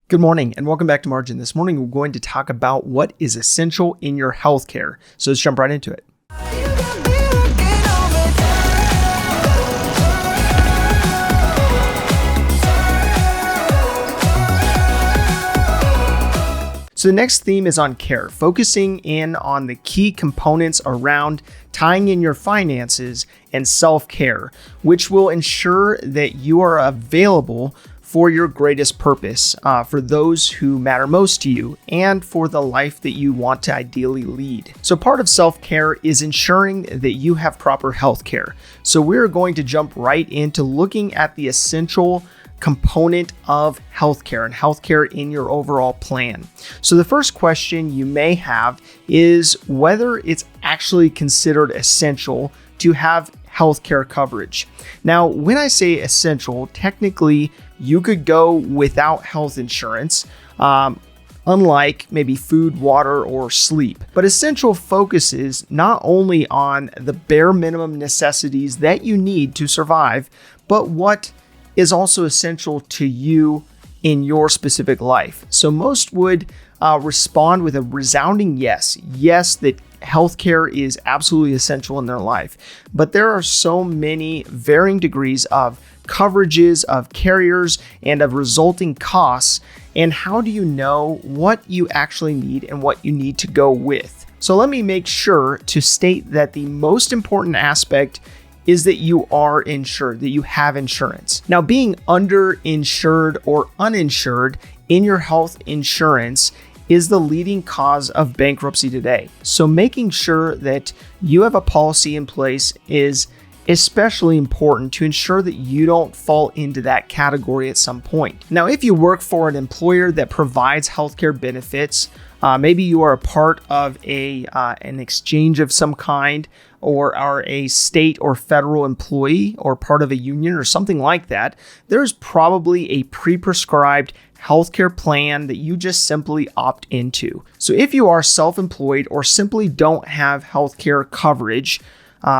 Good morning and welcome back to Margin. This morning we're going to talk about what is essential in your healthcare. So let's jump right into it. So the next theme is on care, focusing in on the key components around tying in your finances and self-care, which will ensure that you are available for your greatest purpose, for those who matter most to you, and for the life that you want to ideally lead. So part of self-care is ensuring that you have proper health care. So we're going to jump right into looking at the essential component of healthcare and healthcare in your overall plan. So the first question you may have is whether it's actually considered essential to have healthcare coverage. Now, when I say essential, technically you could go without health insurance, unlike maybe food, water, or sleep. But essential focuses not only on the bare minimum necessities that you need to survive, but what is also essential to you in your specific life. So most would respond with a resounding yes. Yes, that healthcare is absolutely essential in their life. But there are so many varying degrees of coverages, of carriers, and of resulting costs. And how do you know what you actually need and what you need to go with? So let me make sure to state that the most important aspect is that you are insured, that you have insurance. Now, being underinsured or uninsured in your health insurance is the leading cause of bankruptcy today. So making sure that you have a policy in place is especially important to ensure that you don't fall into that category at some point. Now, if you work for an employer that provides healthcare benefits, maybe you are a part of an exchange of some kind, or are a state or federal employee or part of a union or something like that, there's probably a pre-prescribed healthcare plan that you just simply opt into. So if you are self-employed or simply don't have healthcare coverage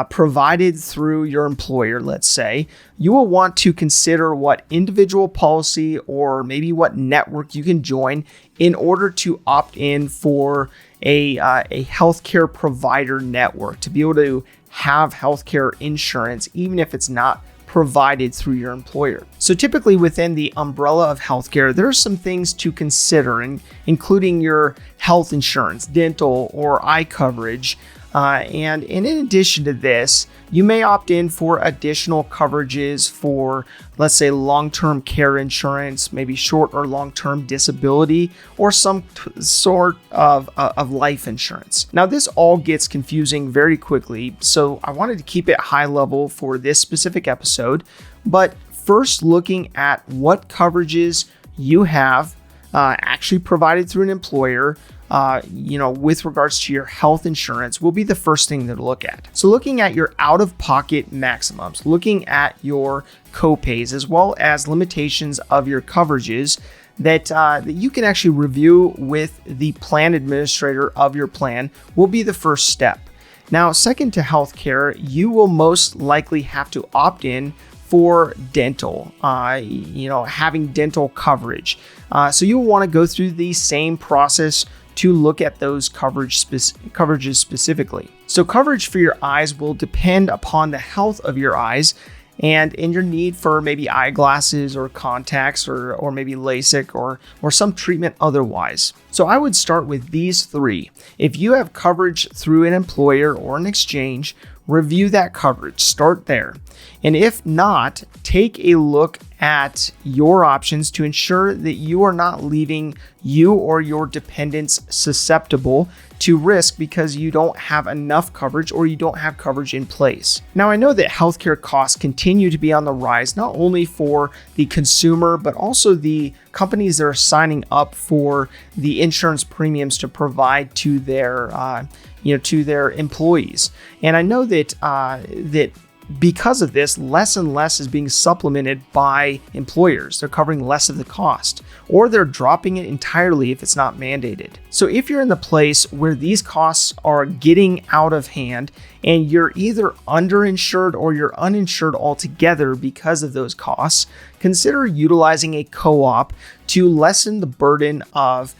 provided through your employer, let's say, you will want to consider what individual policy or maybe what network you can join in order to opt in for a healthcare provider network to be able to have healthcare insurance, even if it's not provided through your employer. So typically within the umbrella of healthcare, there are some things to consider, including your health insurance, dental or eye coverage. And in addition to this, you may opt in for additional coverages for, let's say, long-term care insurance, maybe short or long-term disability, or some sort of life insurance. Now, this all gets confusing very quickly, so I wanted to keep it high level for this specific episode. But first, looking at what coverages you have actually provided through an employer, with regards to your health insurance will be the first thing to look at. So looking at your out-of-pocket maximums, looking at your copays, as well as limitations of your coverages that you can actually review with the plan administrator of your plan will be the first step. Now, second to healthcare, you will most likely have to opt in for dental, having dental coverage. So you'll want to go through the same process to look at those coverages specifically. So coverage for your eyes will depend upon the health of your eyes and in your need for maybe eyeglasses or contacts or maybe LASIK or some treatment otherwise. So I would start with these three. If you have coverage through an employer or an exchange, review that coverage, start there. And if not, take a look at your options to ensure that you are not leaving you or your dependents susceptible to risk because you don't have enough coverage or you don't have coverage in place. Now, I know that healthcare costs continue to be on the rise, not only for the consumer, but also the companies that are signing up for the insurance premiums to provide to their employees. And I know that because of this, less and less is being supplemented by employers. They're covering less of the cost, or they're dropping it entirely if it's not mandated. So if you're in the place where these costs are getting out of hand and you're either underinsured or you're uninsured altogether because of those costs, consider utilizing a co-op to lessen the burden of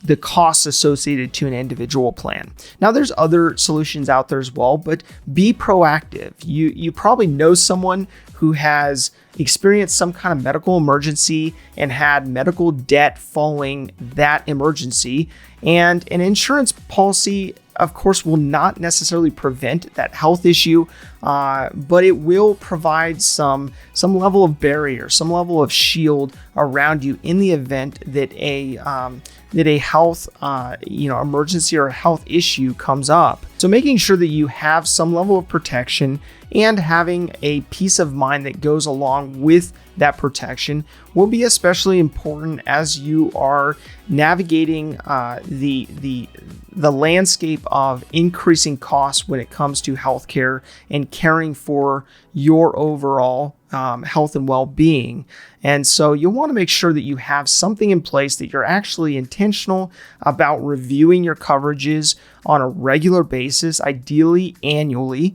the costs associated to an individual plan. Now, there's other solutions out there as well, but be proactive. You probably know someone who has experienced some kind of medical emergency and had medical debt following that emergency. And an insurance policy, of course, will not necessarily prevent that health issue, but it will provide some level of barrier, some level of shield around you in the event that a health emergency or a health issue comes up. So making sure that you have some level of protection and having a peace of mind that goes along with that protection will be especially important as you are navigating the landscape of increasing costs when it comes to healthcare and caring for your overall health and well-being. And so you'll want to make sure that you have something in place, that you're actually intentional about reviewing your coverages on a regular basis, ideally annually,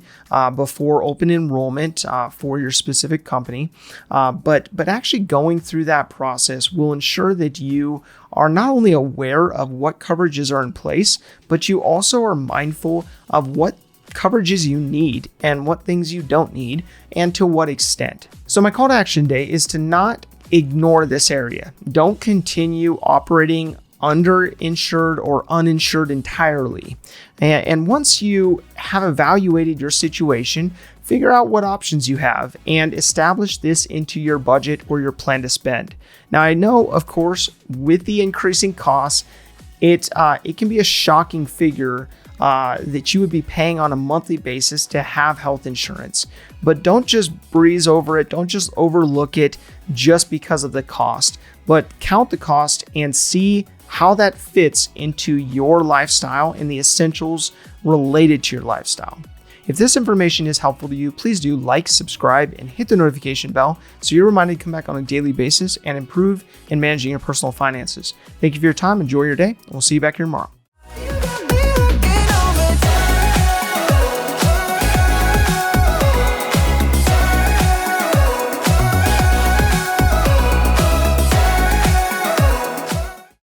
before open enrollment for your specific company. But actually going through that process will ensure that you are not only aware of what coverages are in place, but you also are mindful of what coverages you need and what things you don't need, and to what extent. So my call to action today is to not ignore this area. Don't continue operating underinsured or uninsured entirely. And once you have evaluated your situation, figure out what options you have and establish this into your budget or your plan to spend. Now, I know, of course, with the increasing costs, it can be a shocking figure that you would be paying on a monthly basis to have health insurance. But don't just breeze over it. Don't just overlook it just because of the cost, but count the cost and see how that fits into your lifestyle and the essentials related to your lifestyle. If this information is helpful to you, please do like, subscribe, and hit the notification bell so you're reminded to come back on a daily basis and improve in managing your personal finances. Thank you for your time. Enjoy your day. And we'll see you back here tomorrow.